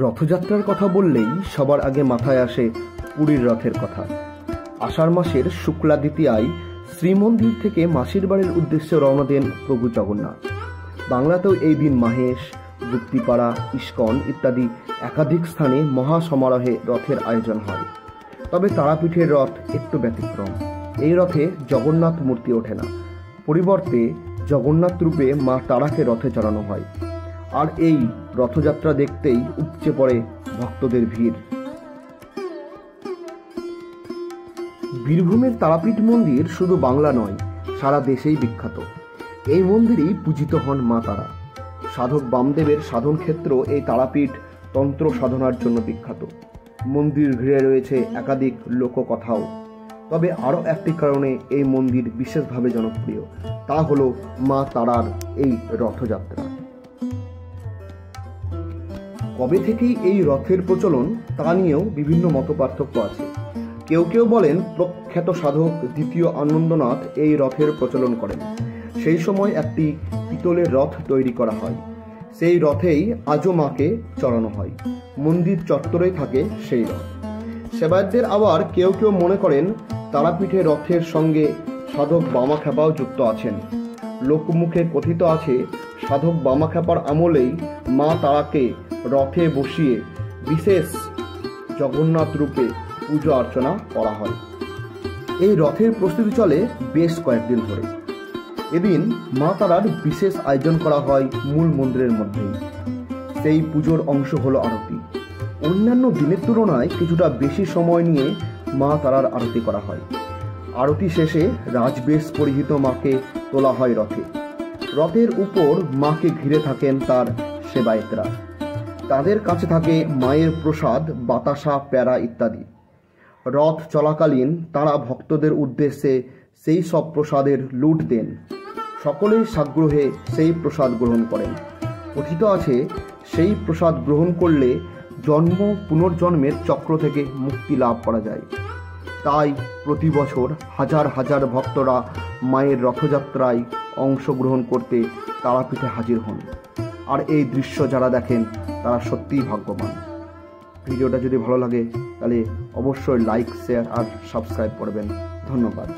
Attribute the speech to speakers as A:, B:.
A: রথযাত্রার কথা বললেই সবার আগে মাথায় আসে পুরীর রথের কথা। আষাঢ় মাসের শুক্লা দ্বিতীয়ায় শ্রীমন্দির থেকে মাসির বাড়ির উদ্দেশ্যে রওনা দেন প্রভু জগন্নাথ। বাংলাতেও এই দিন মাহেশ, গুপ্তিপাড়া, ইস্কন ইত্যাদি একাধিক স্থানে মহাসমারোহে রথের আয়োজন হয়। তবে তারাপীঠের রথ একটু ব্যতিক্রম। এই রথে জগন্নাথ মূর্তি ওঠে না, পরিবর্তে জগন্নাথ রূপে মা তারাকে রথে চড়ানো হয়। আর এই রথযাত্রা দেখতেই উপচে পড়ে ভক্তদের ভিড়। বীরভূমের তারাপীঠ মন্দির শুধু বাংলা নয়, সারা দেশেই বিখ্যাত। এই মন্দিরেই পূজিত হন মা তারা। সাধক বামদেবের সাধন ক্ষেত্র এই তারাপীঠ তন্ত্র সাধনার জন্য বিখ্যাত। মন্দির ঘিরে রয়েছে একাধিক লোককথাও। তবে আরও একটি কারণে এই মন্দির বিশেষভাবে জনপ্রিয়, তা হলো মা তারার এই রথযাত্রা। কবে থেকেই এই রথের প্রচলন তা নিয়েও বিভিন্ন মতপার্থক্য আছে। কেউ কেউ বলেন প্রখ্যাত সাধক দ্বিতীয় আনন্দনাথ এই রথের প্রচলন করেন। সেই সময় একটি পিতলের রথ তৈরি করা হয়, সেই রথেই আজও মাকে চড়ানো হয়। মন্দির চত্বরেই থাকে সেই রথ। সেবায়তদের আবার কেউ কেউ মনে করেন তারাপীঠে রথের সঙ্গে সাধক বামাখ্যাপাও যুক্ত আছেন। লোকমুখে কথিত আছে সাধক বামাখ্যাপার আমলেই মা তারাকে রথে বসিয়ে বিশেষ জগন্নাথ রূপে পুজো অর্চনা করা হয়। এই রথের প্রস্তুতি চলে বেশ কয়েকদিন ধরে। এদিন মা তারার বিশেষ আয়োজন করা হয় মূল মন্দিরের মধ্যেই। সেই পুজোর অংশ হলো আরতি। অন্যান্য দিনের তুলনায় কিছুটা বেশি সময় নিয়ে মা তারার আরতি করা হয়। আরতি শেষে রাজবেশ পরিহিত মাকে তোলা হয় রথে। রথের উপর মাকে ঘিরে থাকেন তার সেবায়েতরা। তাদের কাছে থাকে মায়ের প্রসাদ, বাতাসা, প্যারা ইত্যাদি। রথ চলাকালীন তারা ভক্তদের উদ্দেশ্যে সেই সব প্রসাদের লুট দেন। সকলেই সাগ্রহে সেই প্রসাদ গ্রহণ করেন। কথিত আছে সেই প্রসাদ গ্রহণ করলে জন্ম পুনর্জন্মের চক্র থেকে মুক্তি লাভ করা যায়। তাই প্রতি বছর হাজার হাজার ভক্তরা মায়ের রথযাত্রায় অংশগ্রহণ করতে তারাপীঠে হাজির হন। আর এই দৃশ্য যারা দেখেন তারা সত্যিই ভাগ্যবান। ভিডিওটা যদি ভালো লাগে তাহলে অবশ্যই লাইক, শেয়ার আর সাবস্ক্রাইব করবেন। ধন্যবাদ।